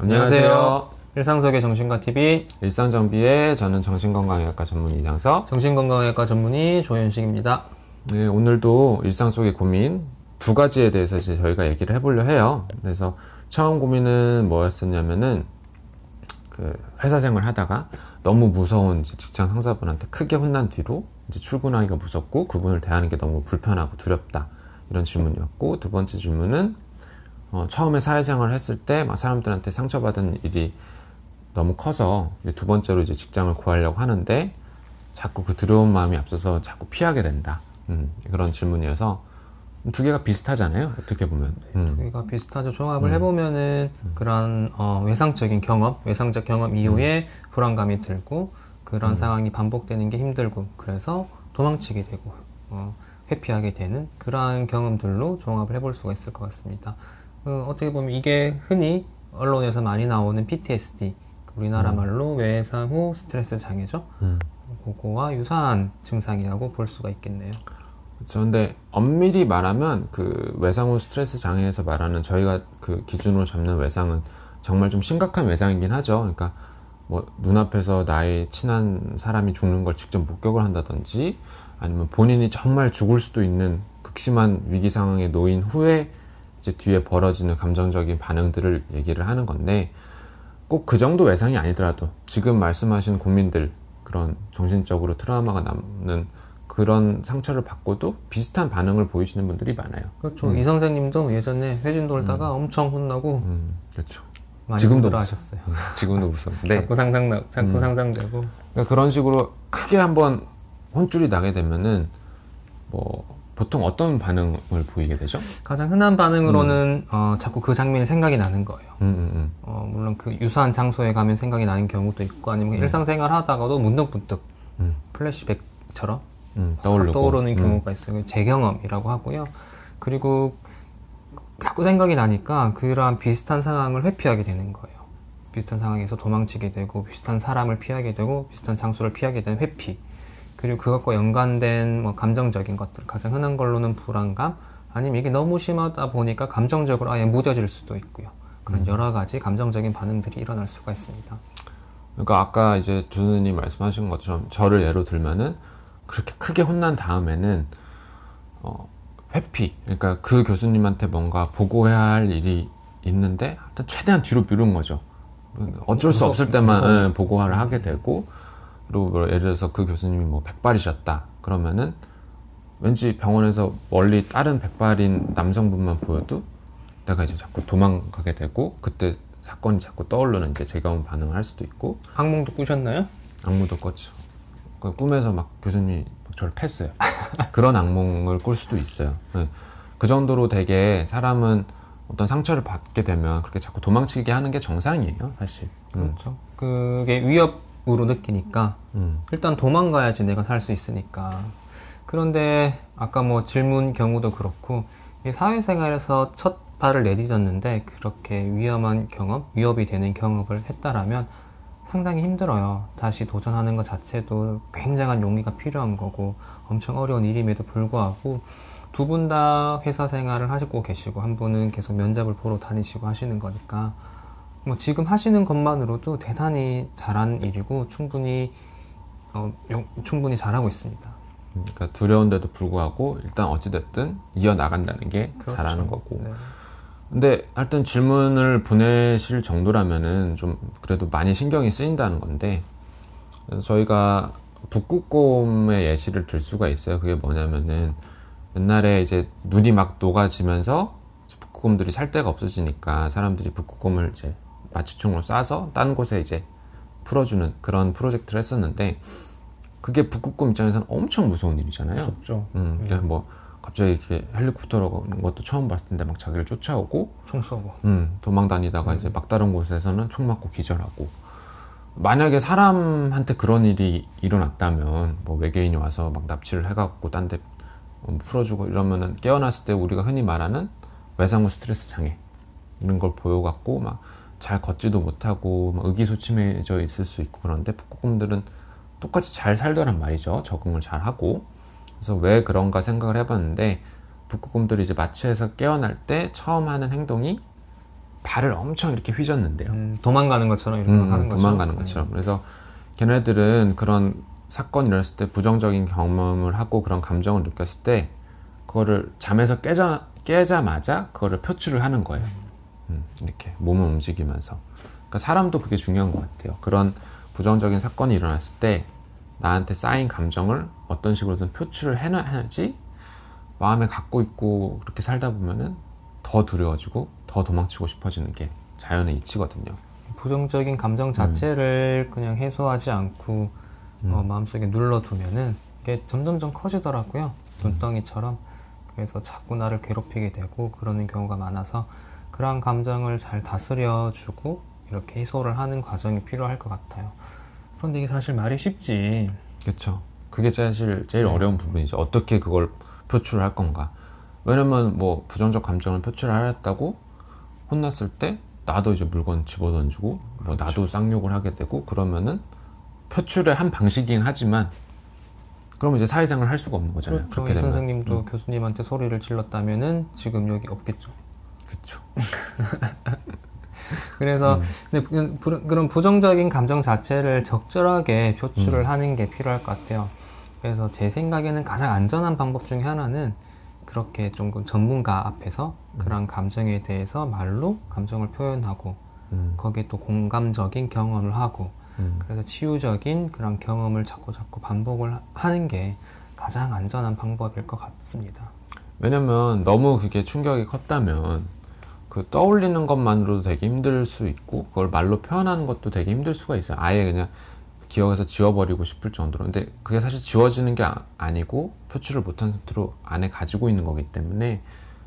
안녕하세요. 일상속의 정신과TV 일상정비의 저는 정신건강의학과 전문 이상석, 정신건강의학과 전문의 조현식입니다. 네, 오늘도 일상 속의 고민 두 가지에 대해서 이제 저희가 얘기를 해보려 해요. 그래서 처음 고민은 뭐였었냐면은 그 회사 생활 하다가 너무 무서운 이제 직장 상사분한테 크게 혼난 뒤로 이제 출근하기가 무섭고 그분을 대하는 게 너무 불편하고 두렵다, 이런 질문이었고, 두 번째 질문은 처음에 사회생활을 했을 때 막 사람들한테 상처받은 일이 너무 커서 이제 두 번째로 이제 직장을 구하려고 하는데 자꾸 그 두려운 마음이 앞서서 자꾸 피하게 된다. 그런 질문이어서 두 개가 비슷하잖아요, 어떻게 보면. 두 개가 비슷하죠. 종합을 해보면은 그런 외상적인 경험, 외상적 경험 이후에 불안감이 들고 그런 상황이 반복되는 게 힘들고 그래서 도망치게 되고 회피하게 되는 그러한 경험들로 종합을 해볼 수가 있을 것 같습니다. 어떻게 보면 이게 흔히 언론에서 많이 나오는 PTSD, 우리나라 말로 외상 후 스트레스 장애죠. 그거와 유사한 증상이라고 볼 수가 있겠네요. 그렇죠. 근데 엄밀히 말하면 그 외상 후 스트레스 장애에서 말하는 저희가 그 기준으로 잡는 외상은 정말 좀 심각한 외상이긴 하죠. 그러니까 뭐 눈앞에서 나의 친한 사람이 죽는 걸 직접 목격을 한다든지, 아니면 본인이 정말 죽을 수도 있는 극심한 위기 상황에 놓인 후에 이제 뒤에 벌어지는 감정적인 반응들을 얘기를 하는 건데, 꼭 그 정도 외상이 아니더라도 지금 말씀하신 고민들, 그런 정신적으로 트라우마가 남는 그런 상처를 받고도 비슷한 반응을 보이시는 분들이 많아요. 그렇죠. 이 선생님도 예전에 회진 돌다가 엄청 혼나고 그렇죠. 많이 지금도 힘들어하셨어요. 지금도 무서운데 자꾸 상상되고. 그러니까 그런 식으로 크게 한번 혼쭐이 나게 되면은 뭐 보통 어떤 반응을 보이게 되죠? 가장 흔한 반응으로는 자꾸 그 장면이 생각이 나는 거예요. 물론 그 유사한 장소에 가면 생각이 나는 경우도 있고, 아니면 일상생활 하다가도 문득문득 플래시백처럼 떠오르는 경우가 있어요. 재경험이라고 하고요. 그리고 자꾸 생각이 나니까 그러한 비슷한 상황을 회피하게 되는 거예요. 비슷한 상황에서 도망치게 되고, 비슷한 사람을 피하게 되고, 비슷한 장소를 피하게 되는 회피. 그리고 그것과 연관된 뭐 감정적인 것들, 가장 흔한 걸로는 불안감, 아니면 이게 너무 심하다 보니까 감정적으로 아예 무뎌질 수도 있고요. 그런 여러 가지 감정적인 반응들이 일어날 수가 있습니다. 그러니까 아까 이제 조선님 말씀하신 것처럼 저를 예로 들면은 그렇게 크게 혼난 다음에는 회피, 그러니까 그 교수님한테 뭔가 보고해야 할 일이 있는데 하여튼 최대한 뒤로 미룬 거죠. 어쩔 수 없을 때만 보고를 하게 되고, 그리고 뭐 예를 들어서 그 교수님이 뭐 백발이셨다 그러면은 왠지 병원에서 멀리 다른 백발인 남성분만 보여도 내가 이제 자꾸 도망가게 되고, 그때 사건이 자꾸 떠오르는 이제 재경험 반응을 할 수도 있고. 악몽도 꾸셨나요? 악몽도 꿨죠. 꿈에서 막 교수님이 막 저를 팼어요. 그런 악몽을 꿀 수도 있어요. 네. 그 정도로 되게 사람은 어떤 상처를 받게 되면 그렇게 자꾸 도망치게 하는 게 정상이에요, 사실. 그렇죠. 그게 위협으로 느끼니까 일단 도망가야지 내가 살 수 있으니까. 그런데 아까 뭐 질문 경우도 그렇고, 이 사회생활에서 첫 발을 내딛었는데 그렇게 위험한 경험, 위협이 되는 경험을 했다라면 상당히 힘들어요. 다시 도전하는 것 자체도 굉장한 용기가 필요한 거고 엄청 어려운 일임에도 불구하고, 두 분 다 회사 생활을 하시고 계시고 한 분은 계속 면접을 보러 다니시고 하시는 거니까 뭐 지금 하시는 것만으로도 대단히 잘한 일이고 충분히 잘하고 있습니다. 그러니까 두려운데도 불구하고 일단 어찌됐든 이어나간다는 게 그렇죠. 잘하는 거고. 네. 근데 하여튼 질문을 보내실 정도라면은 좀 그래도 많이 신경이 쓰인다는 건데, 저희가 북극곰의 예시를 들 수가 있어요. 그게 뭐냐면은 옛날에 이제 눈이 막 녹아지면서 북극곰들이 살 데가 없어지니까 사람들이 북극곰을 이제 마취총으로 쏴서 딴 곳에 이제 풀어주는 그런 프로젝트를 했었는데, 그게 북극곰 입장에서는 엄청 무서운 일이잖아요. 무섭죠. 그냥 뭐 갑자기 이렇게 헬리콥터로 오는 것도 처음 봤을 텐데 막 자기를 쫓아오고 총 쏘고 도망 다니다가 이제 막다른 곳에서는 총 맞고 기절하고. 만약에 사람한테 그런 일이 일어났다면 뭐 외계인이 와서 막 납치를 해갖고 딴 데 풀어주고 이러면은 깨어났을 때 우리가 흔히 말하는 외상 후 스트레스 장애 이런 걸 보여갖고 막 잘 걷지도 못하고 막 의기소침해져 있을 수 있고. 그런데 북극곰들은 똑같이 잘 살더란 말이죠. 적응을 잘 하고. 그래서 왜 그런가 생각을 해봤는데, 북극곰들이 이제 마취해서 깨어날 때 처음 하는 행동이 발을 엄청 이렇게 휘젓는데요. 도망가는 것처럼 이렇게 하는 거죠. 도망가는 것처럼. 그래서 걔네들은 그런 사건이 일어났을 때 부정적인 경험을 하고 그런 감정을 느꼈을 때 그거를 잠에서 깨자마자 그거를 표출을 하는 거예요. 이렇게 몸을 움직이면서. 그러니까 사람도 그게 중요한 것 같아요. 그런 부정적인 사건이 일어났을 때 나한테 쌓인 감정을 어떤 식으로든 표출을 해야지 마음에 갖고 있고 그렇게 살다 보면은 더 두려워지고 더 도망치고 싶어지는 게 자연의 이치거든요. 부정적인 감정 자체를 그냥 해소하지 않고 마음속에 눌러두면은 이게 점점점 커지더라고요. 눈덩이처럼. 그래서 자꾸 나를 괴롭히게 되고 그러는 경우가 많아서 그러한 감정을 잘 다스려주고 이렇게 해소를 하는 과정이 필요할 것 같아요. 그런데 이게 사실 말이 쉽지. 그렇죠. 그게 사실 제일 어려운 부분이죠. 어떻게 그걸 표출을 할 건가. 왜냐면 뭐 부정적 감정을 표출을 하겠다고 혼났을 때 나도 이제 물건 집어던지고 뭐 나도 쌍욕을 하게 되고 그러면은 표출의 한 방식이긴 하지만 그러면 이제 사회생활을 할 수가 없는 거잖아요. 그렇죠. 이 선생님도 교수님한테 소리를 질렀다면은 지금 여기 없겠죠. 그렇죠. 그래서 근데 그런 부정적인 감정 자체를 적절하게 표출을 하는 게 필요할 것 같아요. 그래서 제 생각에는 가장 안전한 방법 중에 하나는 그렇게 좀 전문가 앞에서 그런 감정에 대해서 말로 감정을 표현하고 거기에 또 공감적인 경험을 하고 그래서 치유적인 그런 경험을 자꾸 반복을 하는 게 가장 안전한 방법일 것 같습니다. 왜냐면 너무 그게 충격이 컸다면 그 떠올리는 것만으로도 되게 힘들 수 있고 그걸 말로 표현하는 것도 되게 힘들 수가 있어요. 아예 그냥 기억에서 지워버리고 싶을 정도로. 근데 그게 사실 지워지는 게 아니고 표출을 못한 상태로 안에 가지고 있는 거기 때문에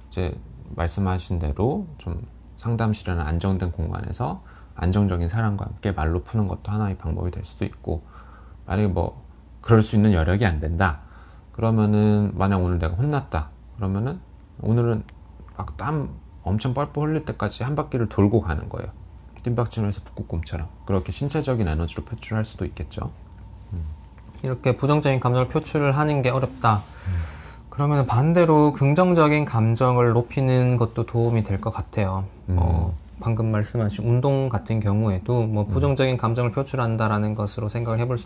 이제 말씀하신 대로 좀 상담실이나 안정된 공간에서 안정적인 사람과 함께 말로 푸는 것도 하나의 방법이 될 수도 있고, 만약에 뭐 그럴 수 있는 여력이 안 된다 그러면은, 만약 오늘 내가 혼났다 그러면은 오늘은 막 땀 엄청 뻘뻘 흘릴 때까지 한 바퀴를 돌고 가는 거예요. 뜀박질을 해서 북극곰처럼. 그렇게 신체적인 에너지로 표출할 수도 있겠죠. 이렇게 부정적인 감정을 표출을 하는 게 어렵다. 그러면 반대로 긍정적인 감정을 높이는 것도 도움이 될 것 같아요. 방금 말씀하신 운동 같은 경우에도 뭐 부정적인 감정을 표출한다라는 것으로 생각을 해볼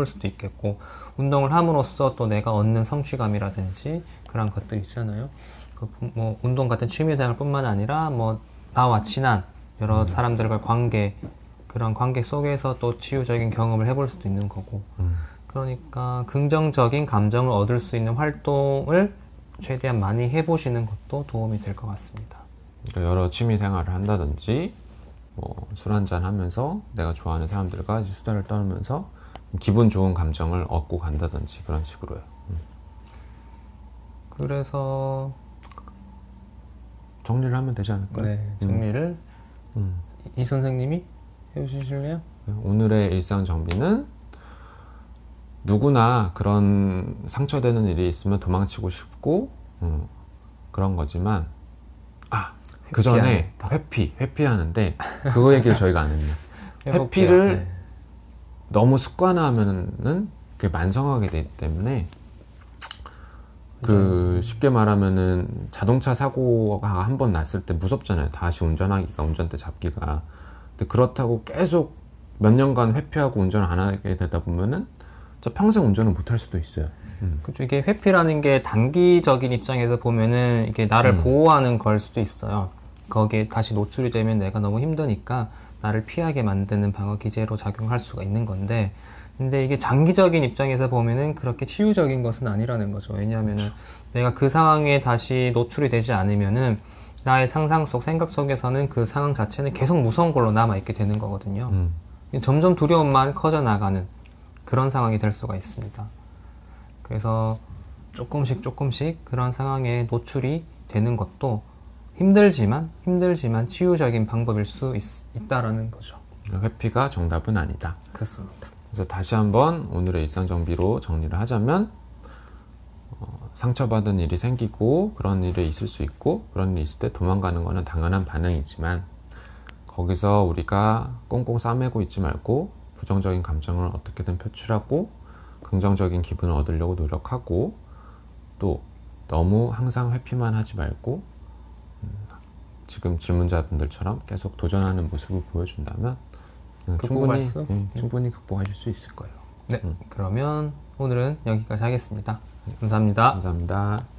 수도 있겠고, 운동을 함으로써 또 내가 얻는 성취감이라든지 그런 것들 있잖아요. 뭐 운동 같은 취미생활뿐만 아니라 뭐 나와 친한 여러 사람들과 그런 관계 속에서 또 치유적인 경험을 해볼 수도 있는 거고, 그러니까 긍정적인 감정을 얻을 수 있는 활동을 최대한 많이 해보시는 것도 도움이 될 것 같습니다. 그러니까 여러 취미 생활을 한다든지, 뭐 술 한잔 하면서 내가 좋아하는 사람들과 이제 수다를 떨면서 기분 좋은 감정을 얻고 간다든지 그런 식으로요. 그래서 정리를 하면 되지 않을까요? 네, 정리를 이 선생님이 해주실래요? 오늘의 일상 정비는, 누구나 그런 상처되는 일이 있으면 도망치고 싶고 그런 거지만, 그 전에 회피하는데 그거 얘기를 저희가 안 했네요. 회피를 너무 습관화하면은 그게 만성하게 되기 때문에, 쉽게 말하면은 자동차 사고가 한 번 났을 때 무섭잖아요. 다시 운전하기가, 운전대 잡기가. 근데 그렇다고 계속 몇 년간 회피하고 운전을 안 하게 되다 보면은 진짜 평생 운전을 못 할 수도 있어요. 그렇죠. 이게 회피라는 게 단기적인 입장에서 보면은 이게 나를 보호하는 걸 수도 있어요. 거기에 다시 노출이 되면 내가 너무 힘드니까 나를 피하게 만드는 방어 기제로 작용할 수가 있는 건데, 근데 이게 장기적인 입장에서 보면은 그렇게 치유적인 것은 아니라는 거죠. 왜냐하면은 내가 그 상황에 다시 노출이 되지 않으면은 나의 상상 속, 생각 속에서는 그 상황 자체는 계속 무서운 걸로 남아있게 되는 거거든요. 점점 두려움만 커져나가는 그런 상황이 될 수가 있습니다. 그래서 조금씩 그런 상황에 노출이 되는 것도 힘들지만 치유적인 방법일 수 있다라는 거죠. 회피가 정답은 아니다. 그렇습니다. 그래서 다시 한번 오늘의 일상정비로 정리를 하자면, 상처받은 일이 생기고 그런 일이 있을 수 있고, 그런 일이 있을 때 도망가는 거는 당연한 반응이지만, 거기서 우리가 꽁꽁 싸매고 있지 말고 부정적인 감정을 어떻게든 표출하고 긍정적인 기분을 얻으려고 노력하고, 또 너무 항상 회피만 하지 말고 지금 질문자분들처럼 계속 도전하는 모습을 보여준다면 극복할 수? 충분히 극복하실 수 있을 거예요. 네, 그러면 오늘은 여기까지 하겠습니다. 감사합니다. 감사합니다.